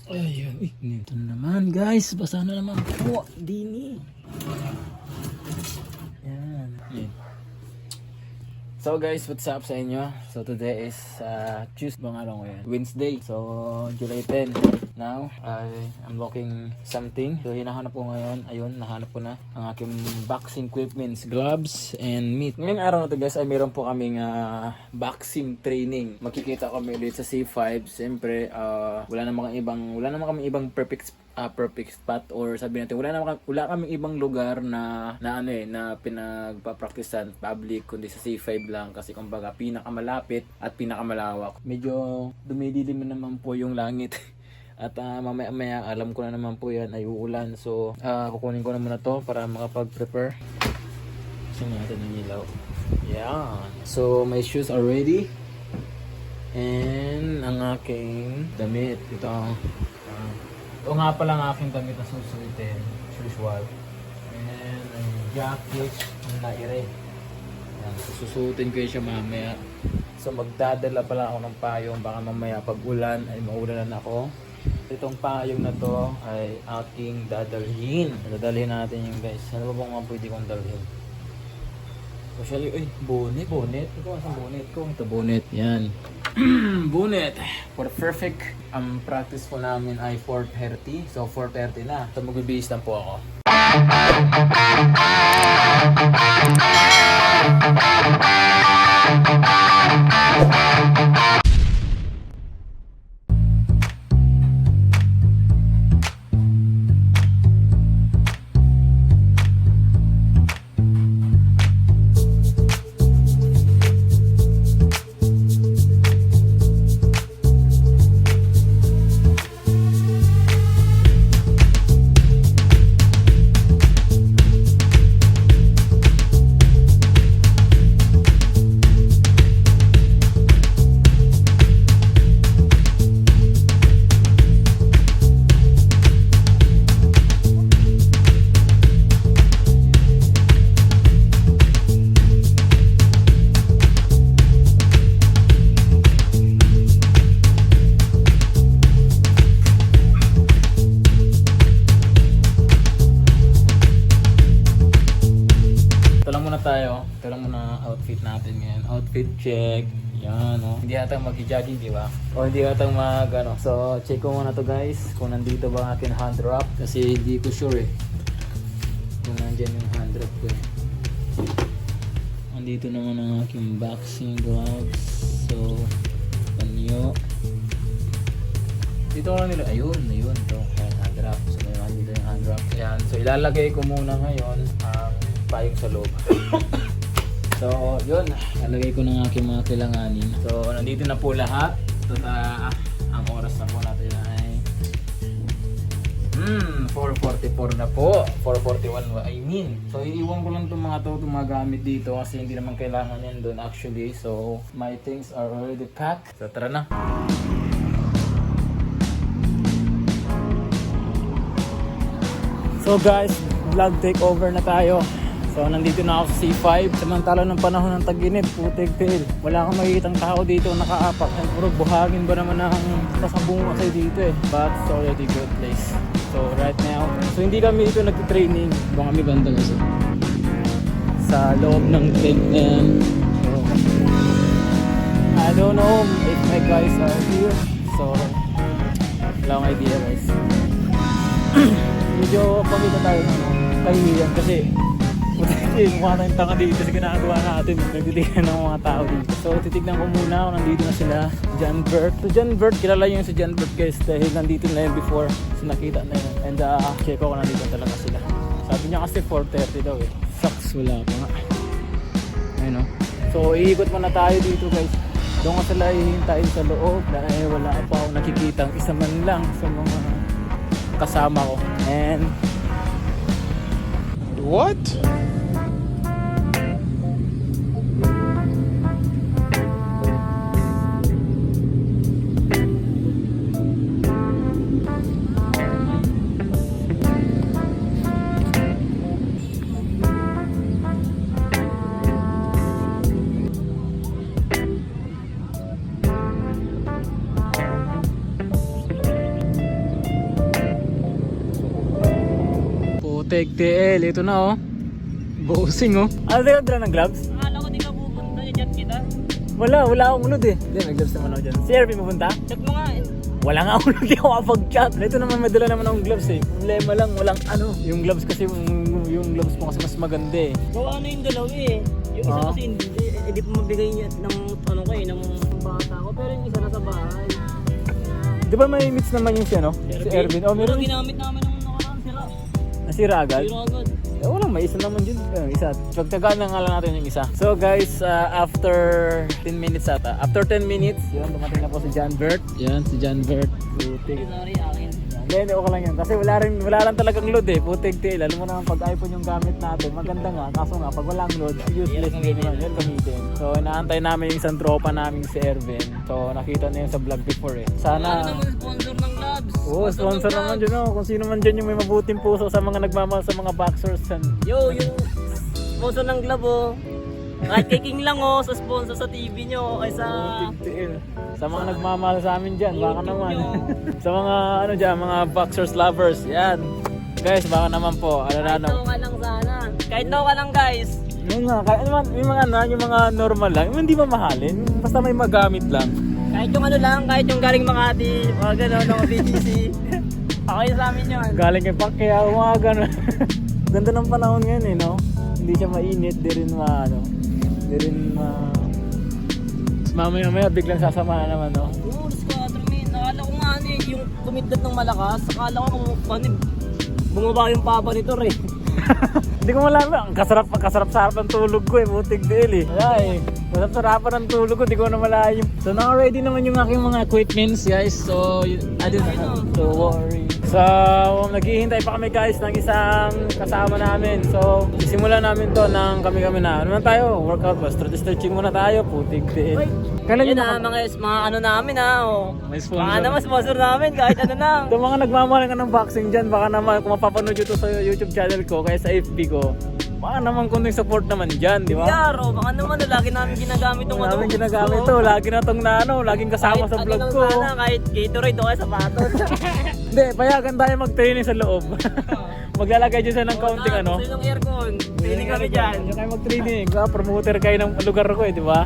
Ayun, ito na naman guys, basa na naman po, dini. Yan. So guys, what's up sa inyo? So today is Tuesday, bang araw ngayon? Wednesday, so July 10. Now, I'm looking something. So hinahanap ko ngayon, ayun, nahanap ko na ang aking boxing equipments, gloves, and meat. Ngayong araw na to guys, ay meron po kaming boxing training. Makikita kami ulit sa C5. Siyempre, wala naman kami ibang perfect spot, or sabi natin wala kaming ibang lugar na pinagpa-practicean public, kundi sa C5 lang, kasi kumbaga pinakamalapit at pinakamalawak. Medyo dumidilim naman po yung langit at mamaya alam ko na naman po yan ay uulan, so kukunin ko na muna to para makapag-prepare. Gusto natin ng ilaw. Yeah. So my shoes are ready, and ang aking damit, ito nga pala ang aking damit na susuitin, usual. And ang jacket na naire. Yan, susuotin ko siya mamaya. So magdadala pala ako ng payong, baka mamaya pag ulan ay maulanan ako. Itong payong na to ay aking dadalhin. Dadalhin natin yung guys. Ano ba mga pwede kong dalhin? Actually, bonnet. Ito ang bonnet ko. Ito bonnet. Yan. Bonnet. For perfect, ang practice po namin ay 4:30. So 4:30 na. So magbibihis lang po ako. Ito lang muna outfit natin ngayon. Outfit check. Yan, oh. Hindi atang mag-jogging, di ba? O hindi atang So, check ko muna to guys. Kung nandito ba ang aking hand wrap. Kasi hindi ko sure kung nandyan yung hand wrap ko Nandito naman ang aking boxing gloves. So, panyo. Dito ko lang nila. Ayun. Ito, hand wrap. So, nandito yung hand wrap. Ayan. So, ilalagay ko muna ngayon ang payong sa loob. So, yun. Nalagay ko ng aking mga kailanganin. So, nandito na po lahat. So, ang oras na po natin ay 4:44 na po. 4:41 I mean. So, iiwan ko lang itong mga gamit dito kasi hindi naman kailangan yan doon actually. So, my things are already packed. So, tara na. So guys, vlog takeover na tayo. So nandito na ako sa C5. Samantala ng panahon ng tag-init, putik tail. Wala kang makikitang tao dito nakaapak. Ay, puro buhangin ba naman ang pasabong kasi dito But it's already good place. So right now, so hindi kami dito nagtitraining. Doon kami banda kasi sa loob ng tent na yan. So I don't know if my guys are here. So wala akong idea guys. Medyo pamita tayo ng kahihiyan kasi mukha tayong tanga dito sa ginagawa natin. Nagtitignan ng mga tao dito. So titignan ko muna kung nandito na sila. John Bert. So John Bert, kilala yun si John Bert guys dahil nandito na yun before. So nakita na yun. And check ko kung nandito talaga sila. Sabi niya kasi 4:30 daw Sucks, wala pa nga. Ayun So iikot muna tayo dito guys. Doon ko sila hihintayin sa loob dahil wala pa ako nakikitang isa man lang sa mga kasama ko. And what? Putik TL, ito na oh. Bossing oh. Ano tayo dala ng gloves? Akala ko di ka pupunta, i-chat kita. Wala akong unod eh. Hindi, may gloves naman ako dyan. Si Erwin pupunta? Chat mo nga eh. Wala nga unod, di ako kapag-chat. Ito naman, may dala naman akong gloves eh. Problema lang, walang ano. Yung gloves kasi, yung gloves mo kasi mas maganda eh. Gawa na yung dalawa eh. Yung isa kasi hindi pa mabigay niya ng ano ko eh, ng bata ko. Pero yung isa nasa bahay. Di ba may meets naman yung siya no? Si Erwin. Oh, Pero meron. ginamit namin ng nakaraan, sira. Nasira agad? Sira agad. Eh, walang may isa naman dyan. Isa. Pagtagaan na nga lang natin yung isa. So guys, after 10 minutes ata. After 10 minutes, yun, dumating na po si John Bert. Yan, si John Bert. Putik. Sorry, akin. Hindi, okay lang yan. Kasi wala lang talagang load eh. Putik tail. Alam mo naman pag iPhone yung gamit natin, maganda nga. Kaso nga, pag walang load, useless din naman. Yan gamitin. So, inaantay namin yung isang tropa namin si Erwin. So, nakita na yun sa vlog before eh. Sana... Ano naman sponsor ng gloves? Oo, sponsor naman dyan oh. Kung sino man dyan yung may mabuting puso sa mga nagmamahal sa mga boxers. Yo, yung sponsor ng glove oh. Kahit kicking lang oh, sa sponsor sa TV nyo ay sa... Sa mga nagmamahal sa amin dyan, baka naman. Sa mga ano dyan, mga boxers lovers, yan. Guys, baka naman po, Kahit daw ka lang sana. Kahit daw ka lang guys. Yun nga, kahit naman, yung mga normal lang, yung hindi mamahalin, basta may magamit lang. Kahit yung ano lang, kahit yung galing Makati, mga gano'n, mga BGC. Okay sa amin yun. Galing kay Pacquiao, mga gano'n. Ganda ng panahon ngayon eh, no? Hindi siya mainit, di rin mamaya biglang sasama na naman, no? Oo, squadron min. Akala ko nga ano eh, yung kumidlat ng malakas. Akala ko kung bumaba yung papa nito rin. Hindi ko malaman, ang kasarap-sarap ng tulog ko eh, butig deal eh. Wala eh, kasarap-sarapan ng tulog ko, di ko na malayo. So naka-ready naman yung aking mga equipments guys, so I don't have to worry. So naghihintay pa kami guys ng isang kasama namin. So isimulan namin to ng kami-kami na. Ano man tayo, workout ba? Stretching muna tayo, putig deal. Yun na, mga ano namin ha. Oh. May sponsor. Mga naman sponsor namin, kahit ano lang. Ito mga nagmamahal ka ng boxing dyan, baka naman kung mapapanood nyo ito sa YouTube channel ko, kaya sa FB ko, baka naman kunting support naman dyan, di ba? Yaro, baka naman lagi namin ginagamit itong Lagi namin ginagamit ito, lagi na itong laging kasama sa vlog ko. Sana, kahit Gatorade o kaya sapatos. Hindi, payagan tayo mag-training sa loob. Maglalagay dyan siya ng counting ano. Gusto ng aircon, training kami dyan. Diyan kayo mag-training, promoter kayo ng lugar ko eh, di ba?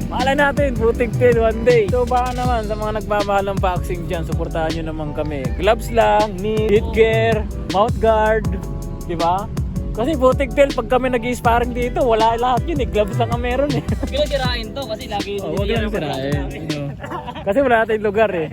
Mahala natin, putik tail one day. So baka naman sa mga nagmamahal ng boxing dyan, suportahan nyo naman kami. Gloves lang, knee, headgear, mouth guard, di ba? Kasi putik tail, pag kami nag-i-sparring dito, wala lahat yun eh. Gloves lang ang meron eh. Huwag lang sirain to kasi lagi Huwag lang sirain. Kasi wala natin lugar eh.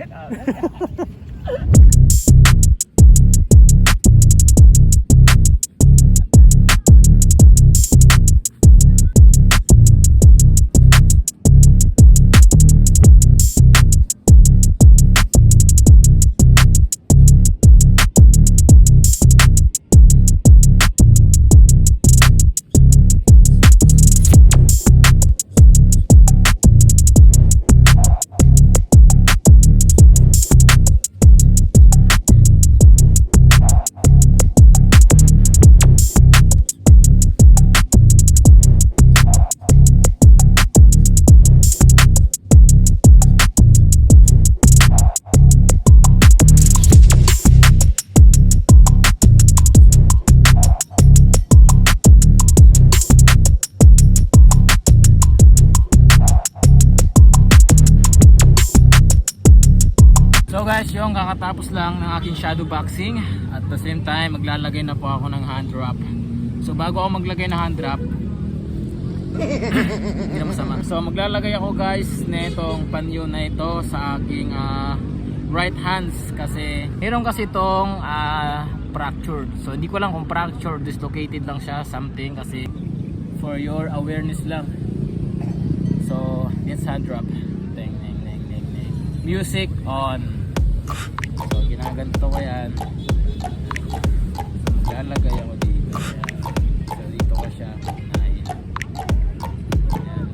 So guys, yung kakatapos lang ng aking shadow boxing. At the same time, maglalagay na po ako ng hand drop. So bago ako maglagay ng hand drop, hindi na masama. So maglalagay ako guys nitong panyo na ito sa aking right hands. Kasi meron kasi itong fractured. So hindi ko lang kung fractured, dislocated lang siya, something. Kasi for your awareness lang. So it's hand drop. Ding, ding, ding, ding, ding. Music on. So ginaganto ko yan. Lalagay ako dito. Ayan. So dito ko siya unahin. Ayan.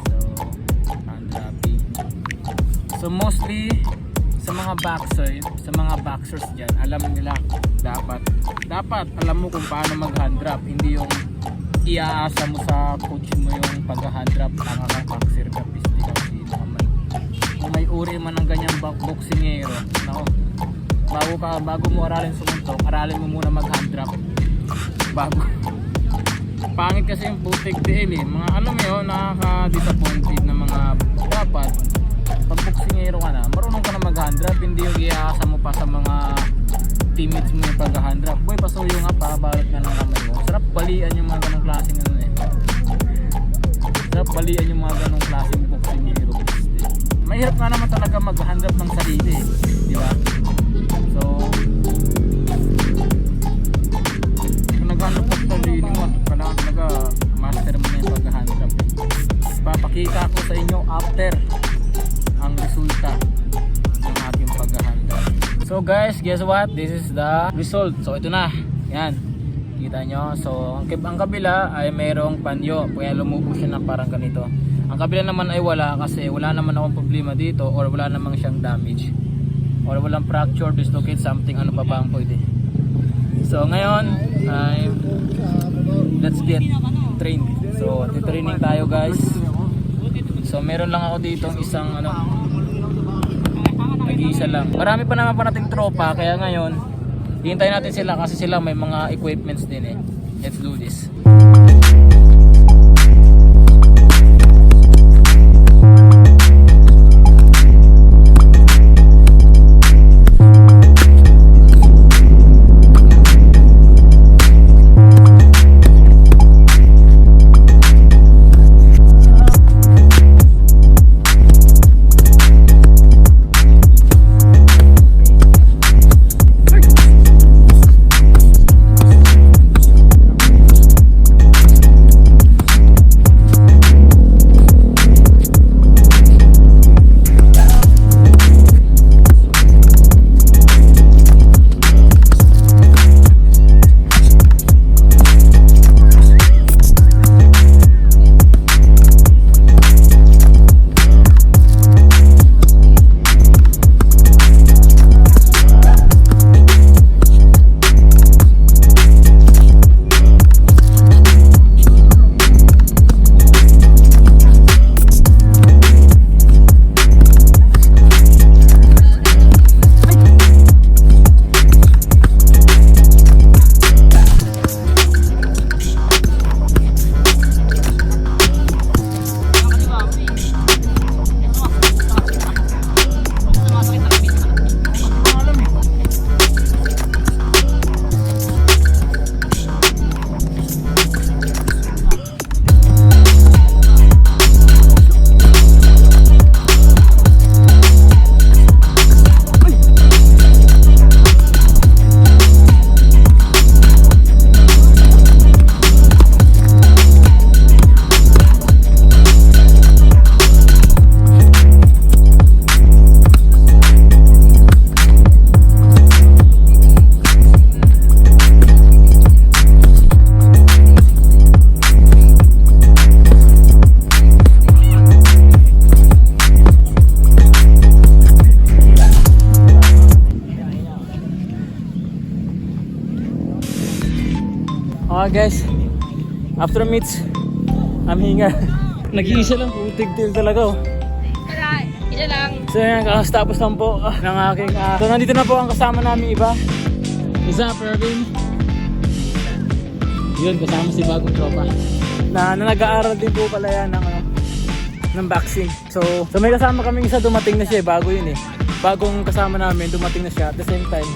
So hand dropping. So mostly sa mga boxers dyan, alam nila dapat alam mo kung paano mag hand drop. Hindi yung iaasa mo sa coach mo yung pag hand drop. Tanga kang boxer ka, piste ka, sino ka man. Kung may uri man ng ganyang boxingero, nako, bago mo aralin sumuntok, aralin mo muna mag-hand drop. Bago. Pangit kasi yung putik DL eh. Mga ano mo yun, nakaka-disappointed na mga dapat pag boksingero ka na, marunong ka na mag-hand drop, hindi yung iaasa mo pa sa mga teammates mo yung pag-hand drop. Boy, pasuyo nga, pabalot na ng kamay mo. Sarap balian yung mga ganong klaseng ano eh. Sarap balian yung mga ganong klaseng boksingero. Mahirap nga naman talaga mag-hand drop ng sarili eh. Di ba? So, kung nag-hand drop ng sarili mo, kailangan talaga master mo na yung pag-hand drop. Papakita ko sa inyo after ang resulta ng aking pag-hand drop. So guys, guess what? This is the result. So ito na. Yan. Kita nyo. So ang kabila ay mayroong panyo. Kaya lumubog siya na parang ganito. Ang kabila naman ay wala kasi wala naman akong problema dito or wala namang siyang damage. Or walang fracture, dislocate, something ano pa ba ang pwede. So ngayon ay let's get trained. So titraining tayo guys. So meron lang ako dito isang ano, nag-iisa lang. Marami pa naman nating tropa kaya ngayon hihintayin natin sila kasi sila may mga equipments din eh. Let's do this. Okay guys, after meets, I'm hinga. Nag-iisa lang, putig-til talaga oh. Isa lang. So yan, kakastapos lang po ng aking so nandito na po ang kasama namin iba. Isa, Pervin. Yun, kasama si bagong tropa na nag-aaral din po pala yan ng, ng boxing. So may kasama kaming isa, dumating na siya, bago yun eh. Bagong kasama namin, dumating na siya at the same time.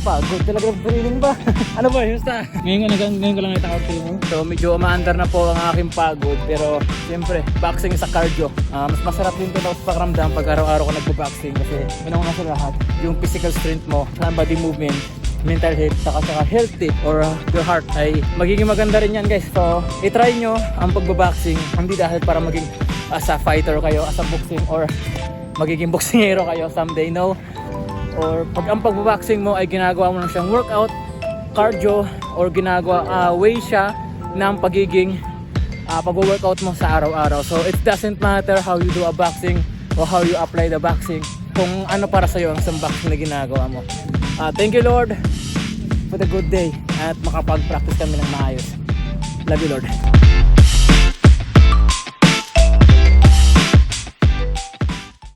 Pagod talaga ng training ba? Ano ba, basta? Ngayon ko lang nakita mo. So medyo umaandar na po ang aking pagod. Pero siyempre, boxing sa cardio. Mas masarap din ito na pakiramdam pag araw-araw ko nagpo-boxing. Kasi una sa lahat, yung physical strength mo, body movement, mental health, saka healthy or your heart ay magiging maganda rin yan guys. So itry nyo ang pagbo-boxing. Hindi dahil para maging as a fighter kayo, as a boxing or magiging boksingero kayo someday, no? Or pag ang pagbo-boxing mo ay ginagawa mo na siyang workout, cardio, or ginagawa way siya ng pagiging pag-workout mo sa araw-araw. So it doesn't matter how you do a boxing or how you apply the boxing, kung ano para sa iyo ang isang boxing na ginagawa mo. Thank you Lord for the good day at makapag-practice kami ng maayos. Love you Lord.